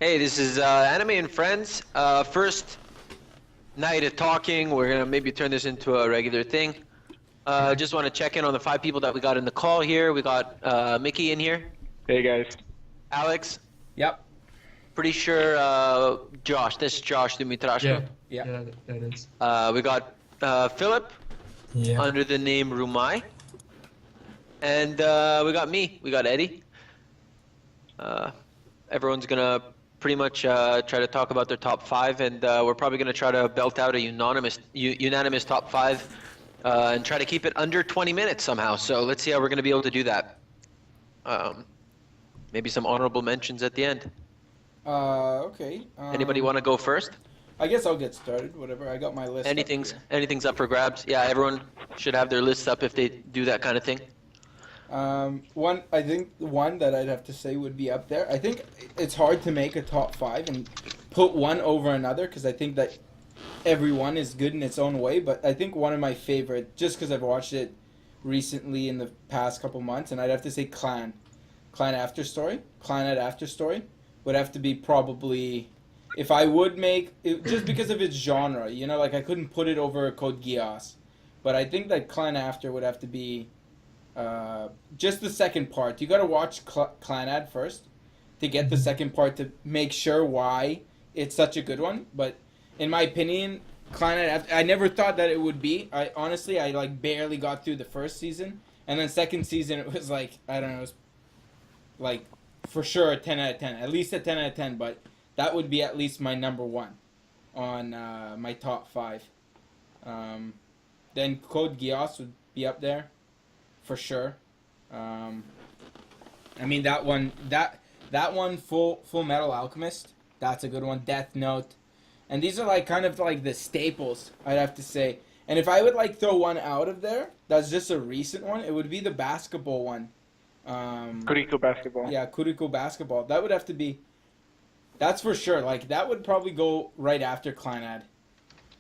Hey, this is Anime and Friends. First night of talking. We're gonna maybe turn this into a regular thing. Just want to check in on the five people that we got in the call here. We got Mickey in here, Hey guys. Alex. Yep. Pretty sure Josh. This is Josh Dumitrashko. Yeah. That is. We got Philip Yeah. under the name Rumai, and we got me. We got Eddie. Everyone's gonna pretty much try to talk about their top five, and we're probably gonna try to belt out a unanimous top five, and try to keep it under 20 minutes somehow. So let's see how we're gonna be able to do that. Maybe some honorable mentions at the end. Okay. Anybody want to go first? I guess I'll get started. Whatever. I got my list. up Anything's up for grabs. Yeah, everyone should have their lists up if they do that kind of thing. I think one that I'd have to say would be up there. I think it's hard to make a top five and put one over another because I think that every one is good in its own way. But I think one of my favorite, just because I've watched it recently in the past couple months, and I'd have to say Clan After Story, Clanad After Story would have to be probably, if I would make it, just because of its genre. You know, like I couldn't put it over Code Geass, but I think that Clan After would have to be. Just the second part. You gotta watch Clanad first to get the second part to make sure why it's such a good one. But in my opinion, Clanad, I never thought that it would be. I honestly, I like barely got through the first season, and then second season it was like I don't know, it was like for sure a 10 out of 10, at least a 10 out of 10. But that would be at least my number one on my top five. Then Code Geass would be up there. For sure. I mean that one Full Metal Alchemist, that's a good one. Death Note. And these are like kind of like the staples, I'd have to say. And if I would like throw one out of there, that's just a recent one, it would be the basketball one. Kuriko basketball. Yeah, Kuriko basketball. That would have to be, that's for sure. Like that would probably go right after Clanad.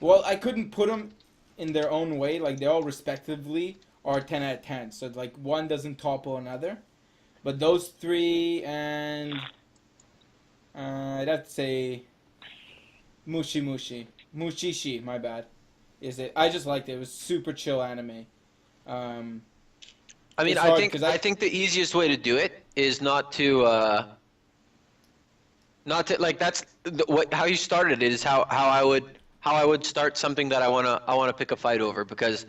Well, I couldn't put them in their own way, like they all respectively are 10 out of 10. So like one doesn't topple another. But those three and I'd have to say Mushishi, my bad. Is it? I just liked it. It was super chill anime. I mean, It's I hard, think 'cause I think the easiest way to do it is not to like that's how you started it is how I would start something that I wanna pick a fight over because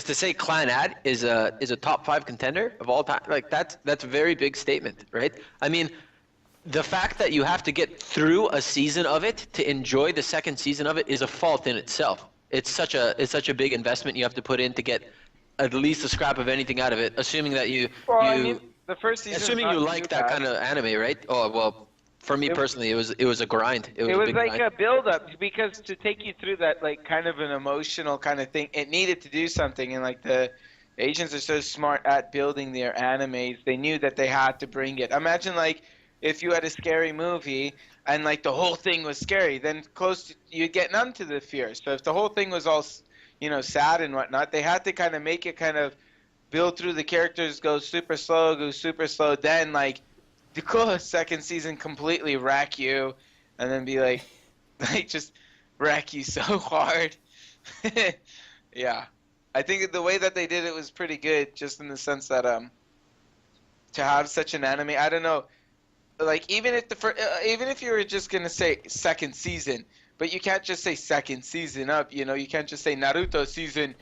to say Clanad is a top five contender of all time, like that's a very big statement, right? I mean, the fact that you have to get through a season of it to enjoy the second season of it is a fault in itself. It's such a big investment you have to put in to get at least a scrap of anything out of it, assuming that I mean, the first season. assuming you like that kind of anime, right? Oh well, for me personally, it was a grind. It was a big like grind. a build-up because to take you through that like kind of an emotional kind of thing, it needed to do something, and like the Asians are so smart at building their animes, they knew that they had to bring it. Imagine like if you had a scary movie and like the whole thing was scary, then you'd get numb to the fear. So if the whole thing was all sad and whatnot, they had to kind of make it kind of build through the characters, go super slow, then like the cool second season completely wreck you and then be like just wreck you so hard. Yeah, I think the way that they did it was pretty good, just in the sense that to have such an anime, I don't know, like even if you were just gonna say second season, but you can't just say second season up, you can't just say Naruto season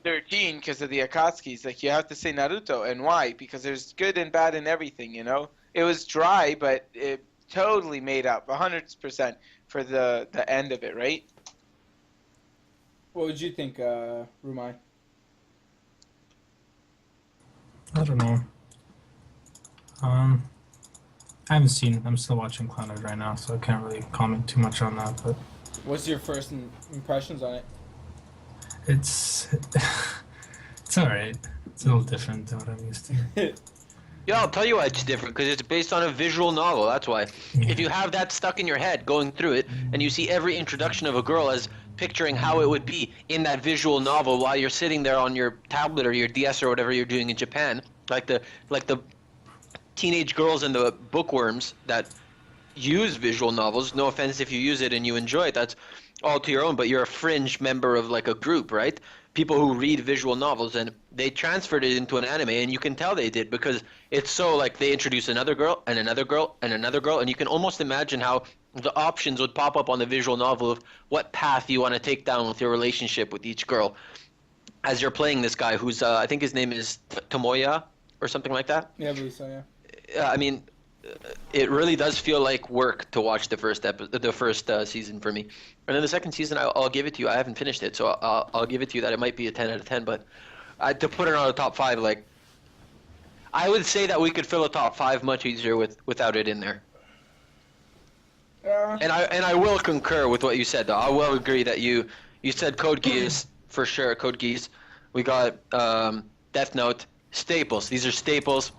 13 because of the Akatsukis. Like you have to say Naruto, and why? Because there's good and bad in everything. It was dry, but it totally made up 100% for the end of it, right? What would you think, Rumai? I don't know. I haven't seen it. I'm still watching Clouded right now, so I can't really comment too much on that. But What's your first impressions on it? it's it's alright. It's a little different than what I'm used to. Yeah, I'll tell you why it's different, because it's based on a visual novel, that's why. If you have that stuck in your head going through it, and you see every introduction of a girl as picturing how it would be in that visual novel while you're sitting there on your tablet or your DS or whatever you're doing in Japan, like the teenage girls and the bookworms that use visual novels. No offense if you use it and you enjoy it, that's all to your own, but you're a fringe member of like a group, right? People who read visual novels, and they transferred it into an anime, and you can tell they did because it's so like they introduce another girl and another girl and another girl, and you can almost imagine how the options would pop up on the visual novel of what path you want to take down with your relationship with each girl as you're playing this guy who's I think his name is Tomoya or something like that. Yeah, I believe so, yeah. I mean, it really does feel like work to watch the first season for me. And then the second season, I'll give it to you. I haven't finished it, so I'll give it to you that it might be a 10 out of 10. But to put it on a top 5, like, I would say that we could fill a top 5 much easier without it in there. And I will concur with what you said, though. I will agree that you said Code Geass for sure. Code Geass. We got Death Note. Staples. These are staples.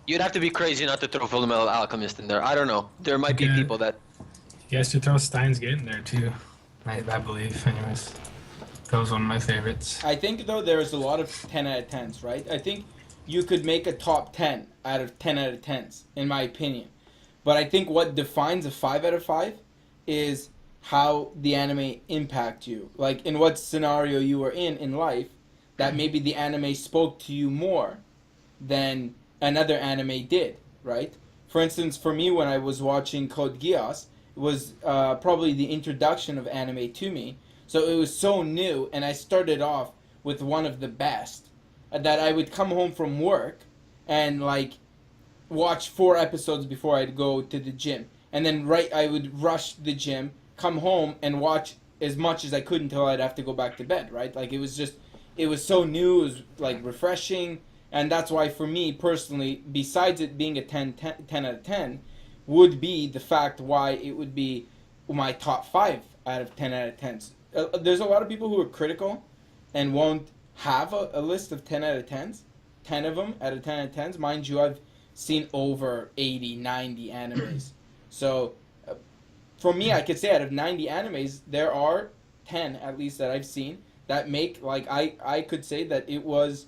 You'd have to be crazy not to throw Fullmetal Alchemist in there. I don't know. There might be people that. You guys should throw Steins Gate in there too. I believe. Anyways, that was one of my favorites. I think though there's a lot of 10 out of 10s, right? I think you could make a top 10 out of 10 out of 10s, in my opinion. But I think what defines a 5 out of 5 is how the anime impact you. Like in what scenario you were in life, that maybe the anime spoke to you more than another anime did, right? For instance, for me, when I was watching Code Geass, it was probably the introduction of anime to me. So it was so new, and I started off with one of the best, that I would come home from work and like watch 4 episodes before I'd go to the gym. And then I would rush the gym, come home, and watch as much as I could until I'd have to go back to bed, right? Like it was so new, it was like refreshing. And that's why, for me personally, besides it being a 10 out of 10, would be the fact why it would be my top 5 out of 10 out of 10s. There's a lot of people who are critical and won't have a list of 10 out of 10s. 10 of them out of 10 out of 10s. Mind you, I've seen over 80, 90 animes. So, for me, I could say out of 90 animes, there are 10, at least, that I've seen that make, like, I could say that it was...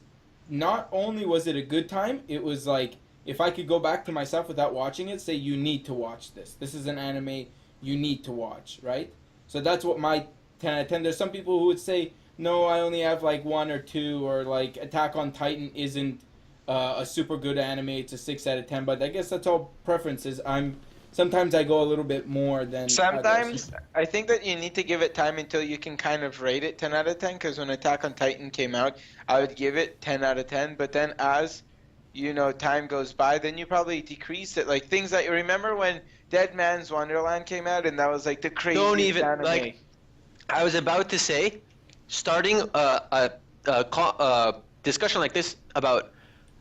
Not only was it a good time, it was like, if I could go back to myself without watching it, say, you need to watch this. This is an anime you need to watch, right? So that's what my 10 out of 10. There's some people who would say, no, I only have like 1 or 2, or like Attack on Titan isn't a super good anime, it's a 6 out of 10. But I guess that's all preferences. Sometimes I go a little bit more than Sometimes others. I think that you need to give it time until you can kind of rate it 10 out of 10, because when Attack on Titan came out, I would give it 10 out of 10, but then as, you know, time goes by, then you probably decrease it. Like things that you remember when Dead Man's Wonderland came out, and that was like the craziest Don't even, anime. like, I was about to say, starting a discussion like this about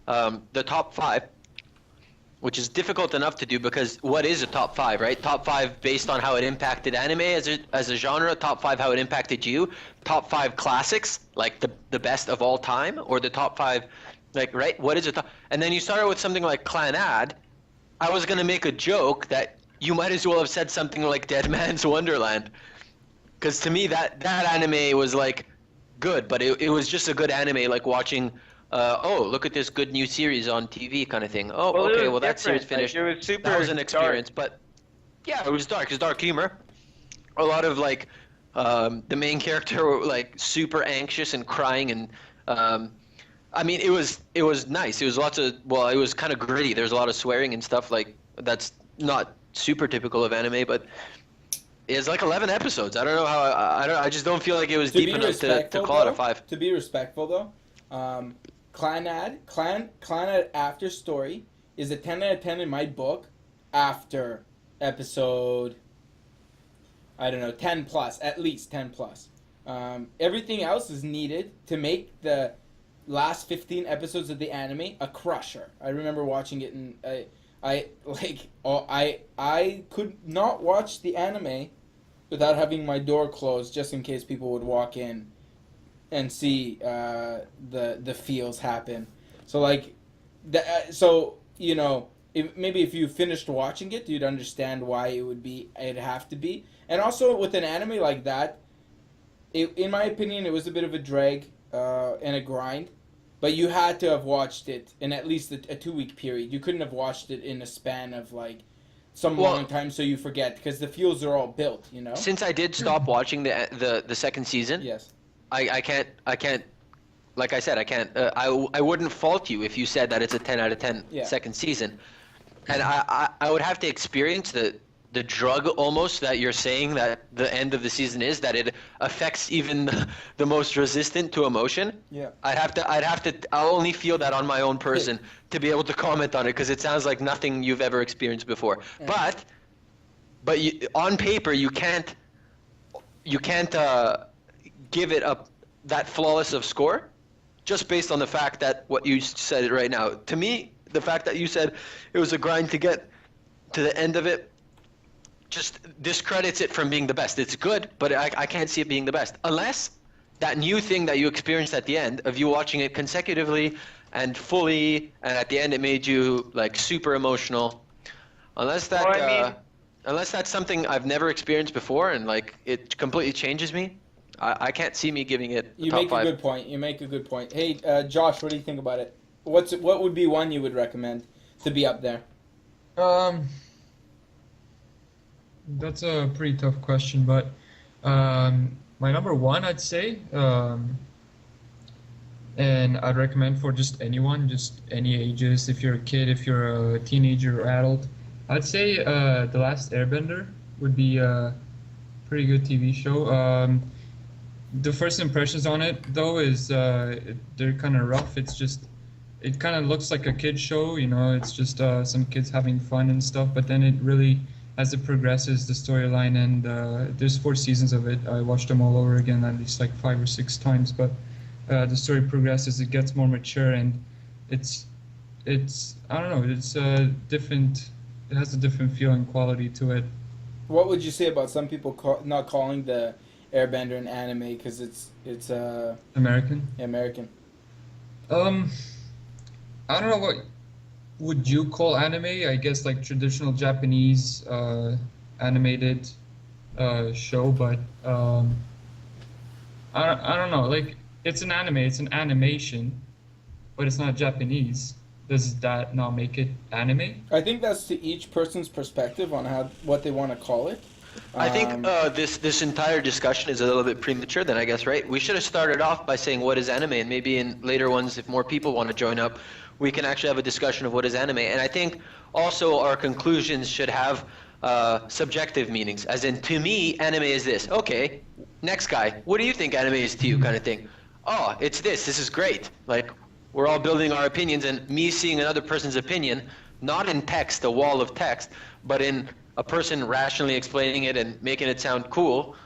the top 5, which is difficult enough to do because what is a top 5, right? Top 5 based on how it impacted anime as a genre, top 5 how it impacted you, top 5 classics, like the best of all time, or the top 5, like, right? What is it? And then you started with something like Clannad. I was going to make a joke that you might as well have said something like Dead Man's Wonderland. Because to me, that anime was, like, good, but it was just a good anime, like watching... oh, look at this good new series on TV kind of thing. Oh, Well, okay, well that series finished. Like, it was super That was an experience, dark. but yeah, it was dark. It's dark humor. A lot of like the main character like super anxious and crying, and I mean it was nice. It was it was kind of gritty. There's a lot of swearing and stuff like that's not super typical of anime, but it's like 11 episodes. I don't know how I just don't feel like it was deep enough to call it a 5. To be respectful though, Clannad After Story is a 10 out of 10 in my book after episode, I don't know, 10 plus, at least 10 plus. Everything else is needed to make the last 15 episodes of the anime a crusher. I remember watching it and I could not watch the anime without having my door closed just in case people would walk in and see the feels happen. So like, so you know, maybe if you finished watching it, you'd understand why it'd have to be. And also with an anime like that, in my opinion, it was a bit of a drag and a grind. but you had to have watched it in at least a 2-week period. You couldn't have watched it in a span of like some long time, so you forget, because the fields are all built, you know. Since I did stop watching the second season, Yes. I can't. Like I said, I can't. I wouldn't fault you if you said that it's a 10 out of 10 second season, and I would have to experience the drug almost that you're saying that the end of the season is, that it affects even the most resistant to emotion. Yeah. I'll only feel that on my own person to be able to comment on it, because it sounds like nothing you've ever experienced before. Yeah. But on paper you can't give it that flawless of score just based on the fact that what you said right now. To me, the fact that you said it was a grind to get to the end of it just discredits it from being the best. It's good, but I can't see it being the best. Unless that new thing that you experienced at the end of you watching it consecutively and fully, and at the end it made you like super emotional. Unless that, unless that's something I've never experienced before and like it completely changes me, I can't see me giving it a top 5. You make a good point. Hey, Josh, what do you think about it? What would be one you would recommend to be up there? That's a pretty tough question, but my number one, I'd say, and I'd recommend for just anyone, just any ages, if you're a kid, if you're a teenager or adult, I'd say The Last Airbender would be a pretty good TV show. The first impressions on it, though, is they're kind of rough. It kind of looks like a kid's show, you know, it's just some kids having fun and stuff, but then it really, as it progresses, the storyline, and there's 4 seasons of it. I watched them all over again at least like 5 or 6 times, but the story progresses, it gets more mature, and it's I don't know, it's different, it has a different feel and quality to it. What would you say about some people not calling the Airbender an anime because it's American? American. I don't know, what would you call anime? I guess like traditional Japanese animated show, but I don't know, like it's an anime, it's an animation, but it's not Japanese. Does that not make it anime? I think that's to each person's perspective on what they want to call it. I think this entire discussion is a little bit premature then, I guess, right? We should have started off by saying what is anime, and maybe in later ones, if more people want to join up, we can actually have a discussion of what is anime. And I think also our conclusions should have subjective meanings, as in, to me, anime is this. Okay, next guy, what do you think anime is to you, kind of thing? Oh, it's this is great. Like, we're all building our opinions, and me seeing another person's opinion, not in text, a wall of text, but in a person rationally explaining it and making it sound cool,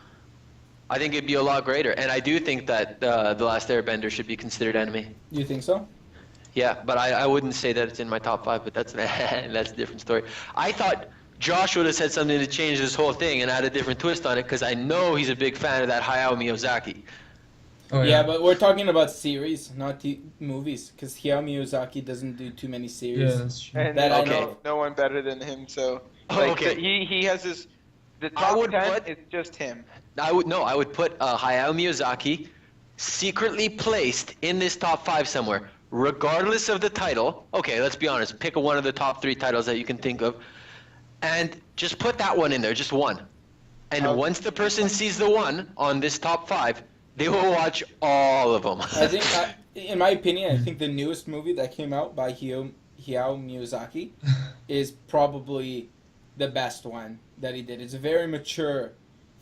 I think it'd be a lot greater. And I do think that The Last Airbender should be considered anime. You think so? Yeah, but I wouldn't say that it's in my top 5, but that's a different story. I thought Josh would have said something to change this whole thing and add a different twist on it, because I know he's a big fan of that Hayao Miyazaki. Oh, yeah, but we're talking about series, not movies, because Hayao Miyazaki doesn't do too many series. Yeah, that's true. And I know. No one better than him, so... Like, okay. He has his... The top 10 is just him. I would put Hayao Miyazaki secretly placed in this top 5 somewhere, regardless of the title. Okay, let's be honest. Pick one of the top 3 titles that you can think of, and just put that one in there, just one. And once the person sees the one on this top 5, they will watch all of them. I think, in my opinion, I think the newest movie that came out by Hayao Miyazaki is probably the best one that he did. It's a very mature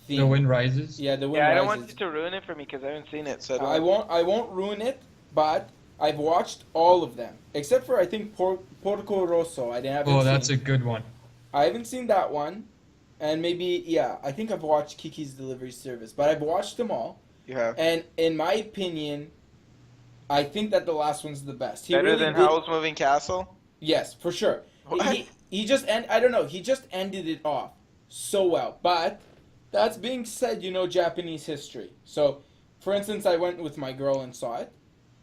theme. The Wind Rises? Yeah, The Wind Rises. I don't want you to ruin it for me because I haven't seen it. So I won't ruin it, but I've watched all of them. Except for, I think, Porco Rosso. I haven't seen. Oh, that's a good one. I haven't seen that one. And maybe, yeah, I think I've watched Kiki's Delivery Service. But I've watched them all. You have. And in my opinion, I think that the last one's the best. Better than Howl's Moving Castle? Yes, for sure. He just he just ended it off so well. But that's being said, you know Japanese history. So, for instance, I went with my girl and saw it,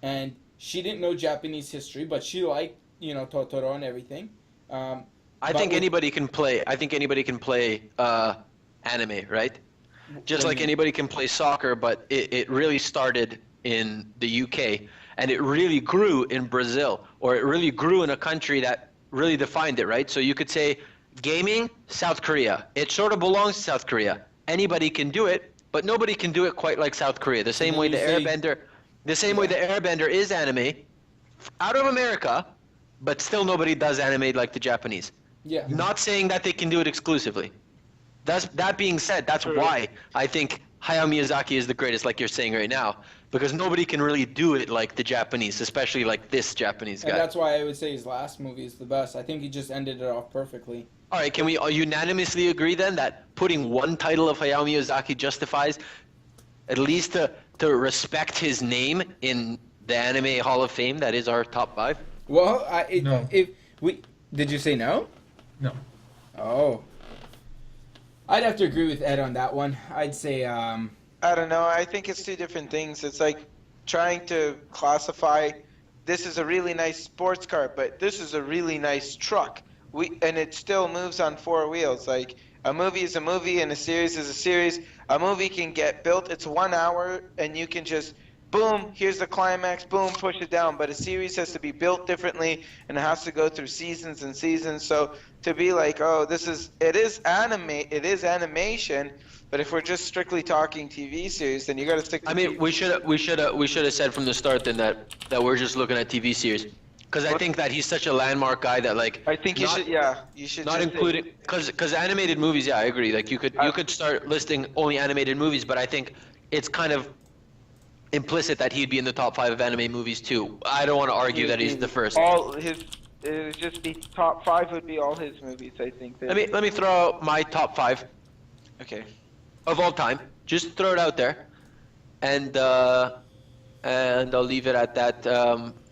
and she didn't know Japanese history, but she liked, you know, Totoro and everything. I think anybody can play anime, right? Just like anybody can play soccer, but it really started in the UK. and it really grew in Brazil, or it really grew in a country that really defined it, right? So you could say gaming, South Korea. It sort of belongs to South Korea. Anybody can do it, but nobody can do it quite like South Korea. The same way the Airbender is anime out of America, but still nobody does anime like the Japanese. Yeah. Not saying that they can do it exclusively. That being said, that's why I think Hayao Miyazaki is the greatest, like you're saying right now, because nobody can really do it like the Japanese, especially like this Japanese guy. And that's why I would say his last movie is the best. I think he just ended it off perfectly. All right, can we unanimously agree then that putting one title of Hayao Miyazaki justifies at least to respect his name in the Anime Hall of Fame that is our top 5? Well, No. Did you say no? No. Oh. I'd have to agree with Ed on that one. I'd say I don't know. I think it's two different things. It's like trying to classify this is a really nice sports car, but this is a really nice truck. And it still moves on 4 wheels. Like a movie is a movie and a series is a series. A movie can get built. It's 1 hour and you can just boom, here's the climax, boom, push it down. But a series has to be built differently and it has to go through seasons and seasons. So to be like, oh, it is animation, but if we're just strictly talking TV series, then you got to stick to I mean, TV. we should have said from the start then that we're just looking at TV series, because I think that he's such a landmark guy that like. I think you should Not just including, because animated movies, yeah, I agree. Like you could start listing only animated movies, but I think it's kind of implicit that he'd be in the top 5 of anime movies too. I don't want to argue that he's the first. It would just be top 5 would be all his movies, I think. Let me throw out my top 5 Okay. of all time. Just throw it out there, and I'll leave it at that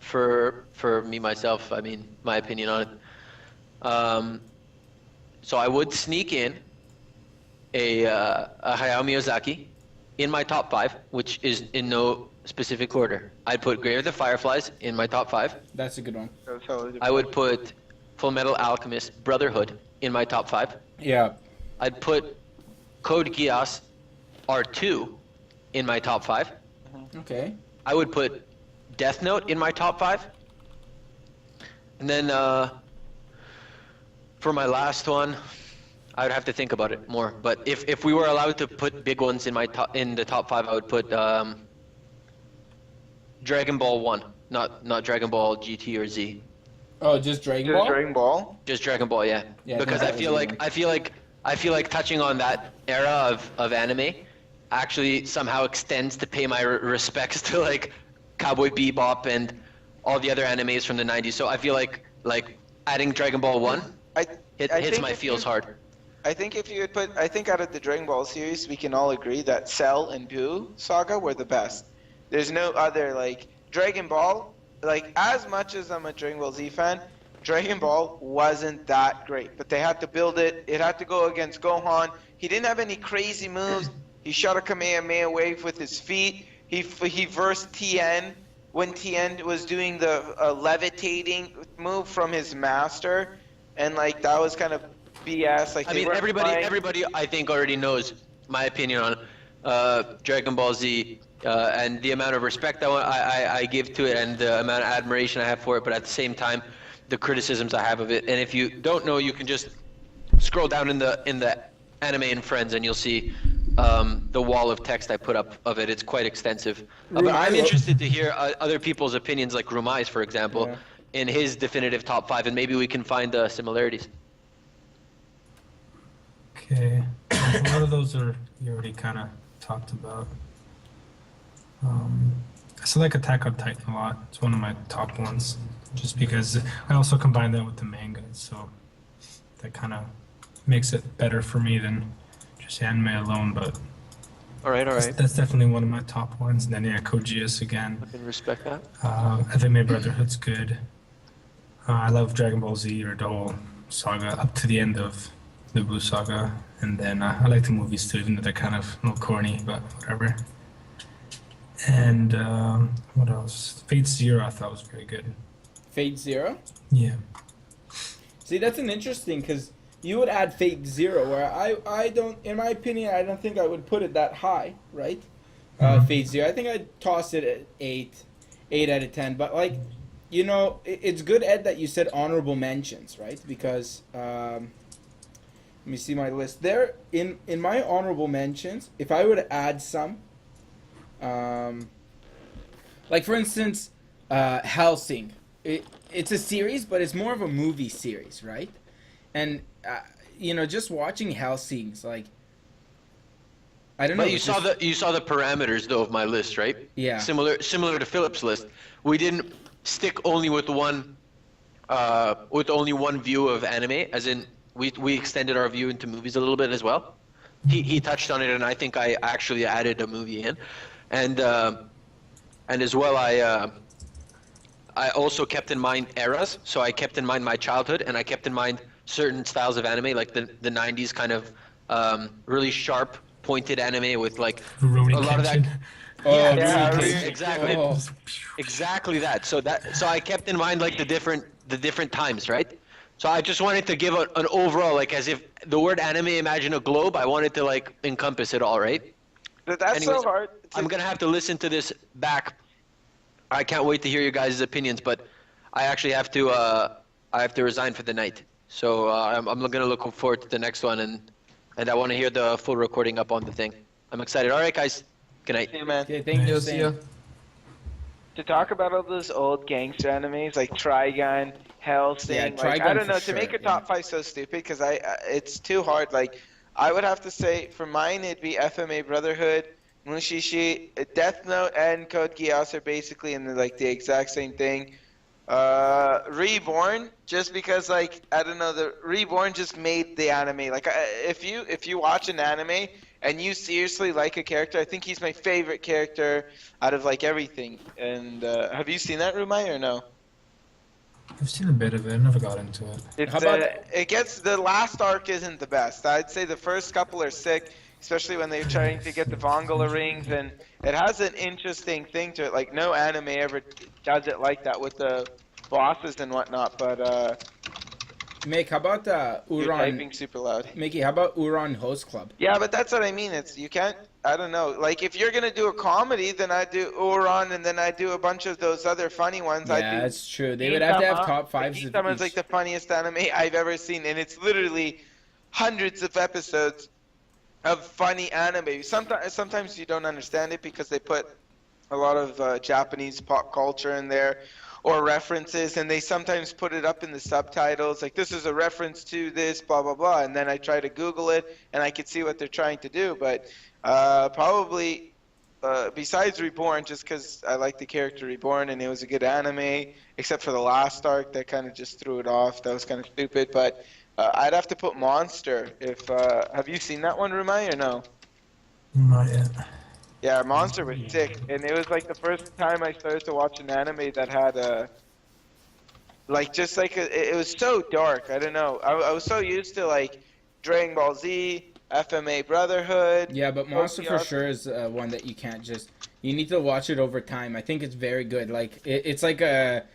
for me myself. I mean, my opinion on it. So I would sneak in a Hayao Miyazaki in my top 5, which is in no specific order. I'd put Grave of the Fireflies in my top 5. that's a good one. I would put Full Metal Alchemist Brotherhood in my top 5. Yeah. I'd put Code Geass R2 in my top 5. Okay. I would put Death Note in my top 5. And then for my last one, I would have to think about it more. But if we were allowed to put big ones in the top 5, I would put Dragon Ball 1, not Dragon Ball GT or Z. Oh, just Dragon Ball? Dragon Ball? Just Dragon Ball, yeah. Because I feel like touching on that era of anime actually somehow extends to pay my respects to like Cowboy Bebop and all the other animes from the 90s. So I feel like adding Dragon Ball 1 hits my feels hard. I think if you would put, I think out of the Dragon Ball series, we can all agree that Cell and Buu saga were the best. There's no other, like, Dragon Ball, like, as much as I'm a Dragon Ball Z fan, Dragon Ball wasn't that great. But they had to build it. It had to go against Gohan. He didn't have any crazy moves. He shot a Kamehameha wave with his feet. He versed Tien when Tien was doing the levitating move from his master. And, like, that was kind of BS. Like, I mean, everybody I think already knows my opinion on Dragon Ball Z and the amount of respect I give to it and the amount of admiration I have for it, but at the same time, the criticisms I have of it. And if you don't know, you can just scroll down in the Anime and Friends, and you'll see the wall of text I put up of it. It's quite extensive. But I'm interested to hear other people's opinions, like Rumai's, for example, in his definitive top 5, and maybe we can find similarities. Okay. A lot of those are you already kind of talked about. I still like Attack on Titan a lot. It's one of my top ones, just because I also combine that with the manga, so that kind of makes it better for me than just anime alone. But All right. that's definitely one of my top ones. And then yeah, Code Geass again. I can respect that. FMA Brotherhood's good. I love Dragon Ball Z, or the whole saga up to the end of the Buu saga, and then I like the movies too, even though they're kind of a little corny, but whatever. And what else? Fate Zero I thought was very good. Fate Zero? Yeah. See, that's an interesting, because you would add Fate Zero, where I don't, in my opinion, I don't think I would put it that high, right? Fate Zero. I think I'd toss it at 8. 8 out of 10. But like, you know, it's good, Ed, that you said honorable mentions, right? Because let me see my list. There in my honorable mentions, if I were to add some, like for instance, Hellsing. It's a series, but it's more of a movie series, right? And you know, just watching Hellsing's like, I don't know. But you saw the parameters though of my list, right? Yeah. Similar to Philip's list. We didn't stick only with only one view of anime, as in we extended our view into movies a little bit as well. He touched on it, and I think I actually added a movie in, and as well I also kept in mind eras. So I kept in mind my childhood, and I kept in mind certain styles of anime, like the 90s kind of really sharp, pointed anime with like Rurouni a lot of that. Kenshin. Yeah, Exactly. Oh. Exactly that. So I kept in mind like the different times, right? So I just wanted to give an overall, like, as if the word anime, imagine a globe. I wanted to like encompass it all, right? But that's Anyways, so hard. I'm gonna have to listen to this back. I can't wait to hear your guys' opinions, but I actually have to resign for the night. So I'm gonna look forward to the next one, and I want to hear the full recording up on the thing. I'm excited. All right, guys. Good night. See you, man. Okay, thank you. See ya. To talk about all those old gangster animes like Trigun, Hellsing, Yeah, like, I Trigun don't know, for to sure, make a yeah. top 5 so stupid because it's too hard. Like, I would have to say for mine it'd be FMA Brotherhood, Mushishi, Death Note, and Code Geass are basically in the exact same thing. Reborn, just because like I don't know, the Reborn just made the anime. Like if you watch an anime and you seriously like a character, I think he's my favorite character out of like everything. And have you seen that, Rumai, or no? I've seen a bit of it. I never got into it. It's, How about- it gets the last arc isn't the best. I'd say the first couple are sick, especially when they're trying to get the Vongula rings, and it has an interesting thing to it. Like no anime ever does it like that with the bosses and whatnot. But Mick, how about you're Uran? typing super loud. Mickey, how about Uran Host Club? Yeah, but that's what I mean. It's you can't. I don't know. Like if you're gonna do a comedy, then I do Uran, and then I do a bunch of those other funny ones. I Yeah, do that's true. They would have to have Gintama. top fives. of Gintama is each. like the funniest anime I've ever seen, and it's literally hundreds of episodes of funny anime. Sometimes you don't understand it because they put a lot of Japanese pop culture in there or references, and they sometimes put it up in the subtitles, like this is a reference to this, blah blah blah, and then I try to Google it and I can see what they're trying to do. But probably besides Reborn, just because I like the character Reborn and it was a good anime, except for the last arc that kind of just threw it off. That was kind of stupid. But I'd have to put Monster. If have you seen that one, Rumai, or no? Not yet. Yeah, Monster was sick, and it was like the first time I started to watch an anime that had it was so dark. I don't know. I was so used to like Dragon Ball Z, FMA Brotherhood. Yeah, but Monster for Geass. sure is one that you can't just. You need to watch it over time. I think it's very good. Like it's like a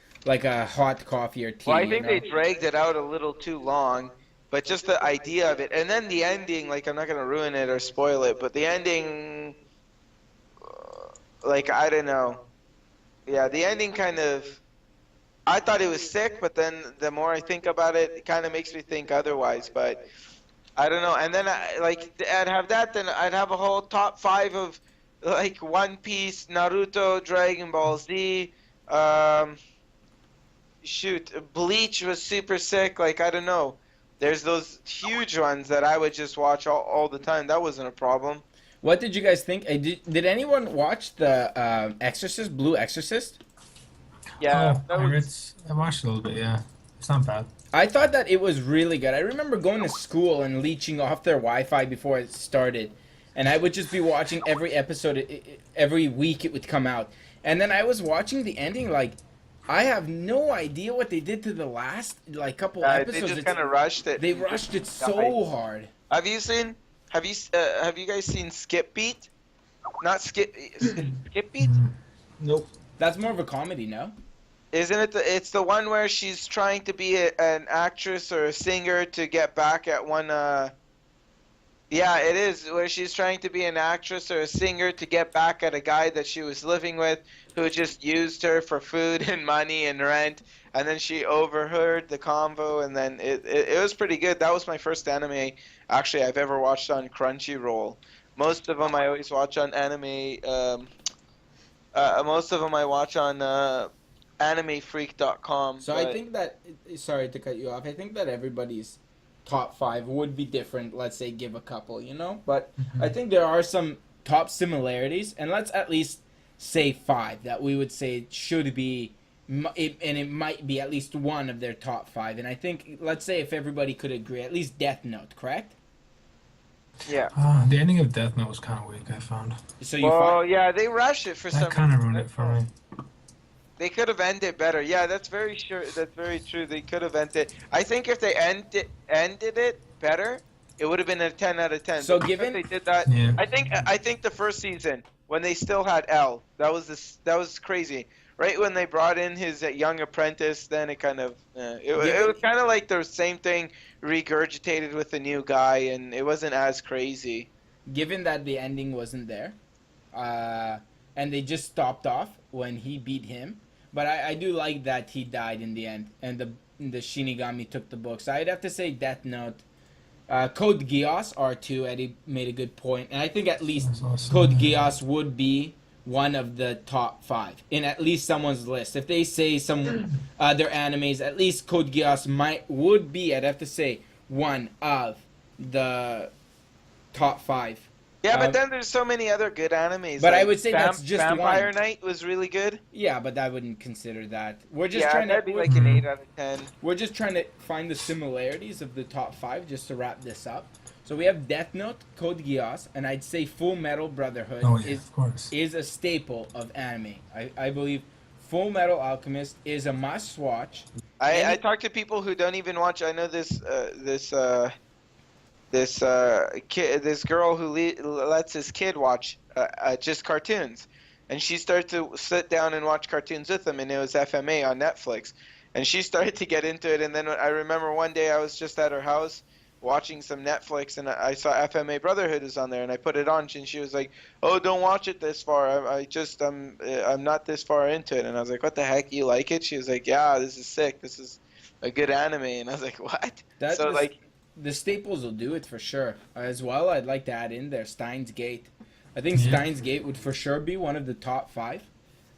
hot coffee or tea. Well, I think you know? they dragged it out a little too long, but just the idea of it, and then the ending. Like I'm not gonna ruin it or spoil it, but the ending. Like, I don't know. Yeah, the ending kind of... I thought it was sick, but then the more I think about it, it kind of makes me think otherwise. But I don't know. And then, I'd have that, then I'd have a whole top 5 of, like, One Piece, Naruto, Dragon Ball Z. Bleach was super sick. Like, I don't know. There's those huge ones that I would just watch all the time. That wasn't a problem. What did you guys think? Did anyone watch the Exorcist, Blue Exorcist? Yeah. Oh, I watched a little bit, yeah. It's not bad. I thought that it was really good. I remember going to school and leeching off their Wi-Fi before it started. And I would just be watching every episode. Every week it would come out. And then I was watching the ending, like, I have no idea what they did to the last, like, couple episodes. They just kind of rushed it. They rushed it so hard. Have you guys seen Skip Beat? Not Skip Beat? Nope. That's more of a comedy, no? Isn't it? It's the one where she's trying to be an actress or a singer to get back at one Yeah, it is, where she's trying to be an actress or a singer to get back at a guy that she was living with who just used her for food and money and rent, and then she overheard the convo, and then it was pretty good. That was my first anime, actually, I've ever watched on Crunchyroll. Most of them I always watch on anime, most of them I watch on animefreak.com. So I think that, sorry to cut you off, I think that everybody's top 5 would be different. Let's say give a couple, you know, but I think there are some top similarities, and let's at least say 5 that we would say should be, and it might be at least one of their top 5. And I think, let's say if everybody could agree, at least Death Note, correct? Yeah. The ending of Death Note was kind of weak, I found. So you Well, yeah, they rush it for some That kind of reason. ruined it for me. They could have ended better. Yeah, that's very sure. That's very true. They could have ended. I think if they ended it better, it would have been a 10 out of 10. So But given- because they did that, Yeah. I think the first season when they still had L, that was crazy. Right when they brought in his young apprentice, then it kind of it was kind of like the same thing regurgitated with the new guy, and it wasn't as crazy. Given that the ending wasn't there, and they just stopped off when he beat him, but I do like that he died in the end, and the Shinigami took the book. So I'd have to say Death Note. Code Geass R2, Eddie made a good point, and I think at least That's awesome. Code Geass would be one of the top 5 in at least someone's list. If they say some other animes, at least Code Geass would be, I'd have to say, one of the top 5. Yeah, but then there's so many other good animes. But like I would say that's just Vampire one. Knight was really good. Yeah, but I wouldn't consider that. We're just Yeah, trying that'd to be like an 8 out of 10. we're just trying to find the similarities of the top 5 just to wrap this up. So we have Death Note, Code Geass, and I'd say Full Metal Brotherhood Oh yeah, of course. is a staple of anime. I believe Full Metal Alchemist is a must watch. I talk to people who don't even watch. I know this this girl who lets his kid watch just cartoons, and she started to sit down and watch cartoons with him, and it was FMA on Netflix, and she started to get into it. And then I remember one day I was just at her house watching some Netflix, and I saw FMA Brotherhood is on there, and I put it on, and she was like, "Oh, don't watch it this far. I'm not this far into it." And I was like, "What the heck? You like it?" She was like, "Yeah, this is sick. This is a good anime." And I was like, "What?" So like. The staples will do it for sure. As well, I'd like to add in there Steins Gate. I think Steins Gate would for sure be one of the top 5.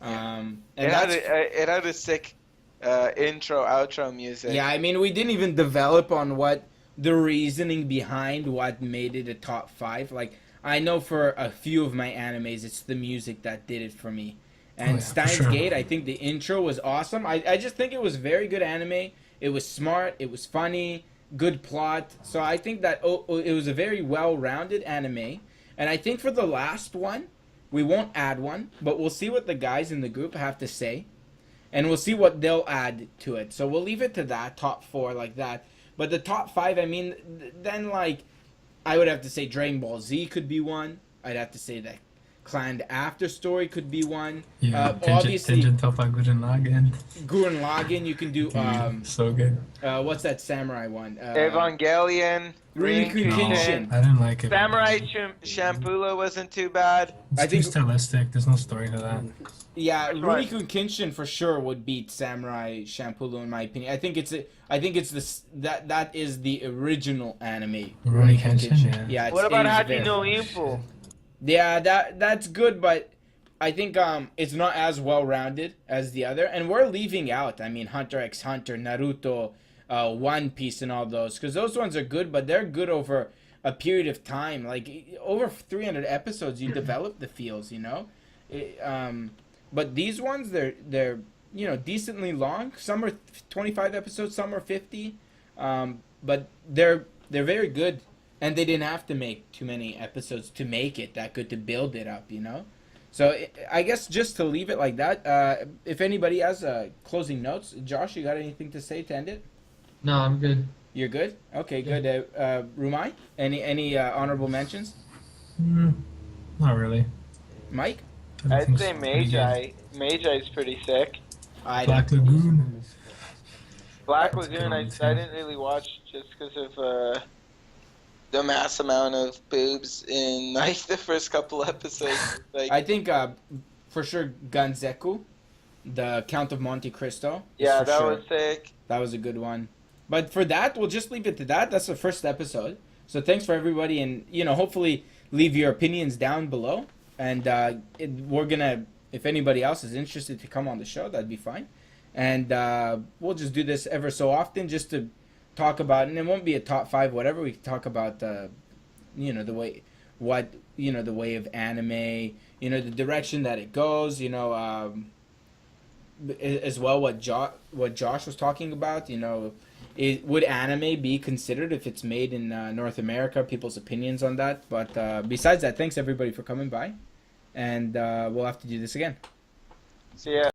And it had a sick intro, outro music. Yeah, I mean, we didn't even develop on what the reasoning behind what made it a top 5. Like, I know for a few of my animes, it's the music that did it for me. And Steins Gate, I think the intro was awesome. I just think it was very good anime. It was smart. It was funny. Good plot. So I think that it was a very well-rounded anime. And I think for the last one, we won't add one, but we'll see what the guys in the group have to say. And we'll see what they'll add to it. So we'll leave it to that, top 4 like that. But the top 5, I mean, then like, I would have to say Dragon Ball Z could be one. I'd have to say that Clan After Story could be one. Yeah, Obviously, Tengen Toppa Gurren Lagann. Gurren Lagann, you can do, So good. what's that samurai one? Evangelion. Rurouni Kenshin. I didn't like it. Samurai Champloo wasn't too bad. It's I think- too stylistic. There's no story to that. Yeah, Rurouni Kenshin for sure would beat Samurai Champloo in my opinion. I think it's that is the original anime. Rurouni Kenshin, yeah. What about it is Haki very- no Ippo? Yeah, that's good, but I think it's not as well rounded as the other, and we're leaving out. I mean, Hunter x Hunter, Naruto, One Piece, and all those, because those ones are good, but they're good over a period of time. Like over 300 episodes, you develop the feels, you know. But these ones, they're decently long. Some are 25 episodes, some are 50, but they're very good. And they didn't have to make too many episodes to make it that good, to build it up, you know? So I guess just to leave it like that, if anybody has closing notes, Josh, you got anything to say to end it? No, I'm good. You're good? Okay, good. Rumai, any honorable mentions? Not really. Mike? I'd say Magi. Magi's pretty sick. Black Lagoon. Black Lagoon, I didn't really watch just because of the mass amount of boobs in like the first couple episodes. Like, I think for sure Ganzeku, the Count of Monte Cristo. yeah, for that sure. was sick. That was a good one. But for that, we'll just leave it to that. That's the first episode. So thanks for everybody, and hopefully leave your opinions down below. And we're gonna, if anybody else is interested to come on the show, that'd be fine. And we'll just do this ever so often, just to talk about. And it won't be a top 5, whatever. We can talk about, the way, the way of anime, the direction that it goes. As well, what Josh was talking about. Would anime be considered if it's made in North America? People's opinions on that. But besides that, thanks everybody for coming by, and we'll have to do this again. So yeah.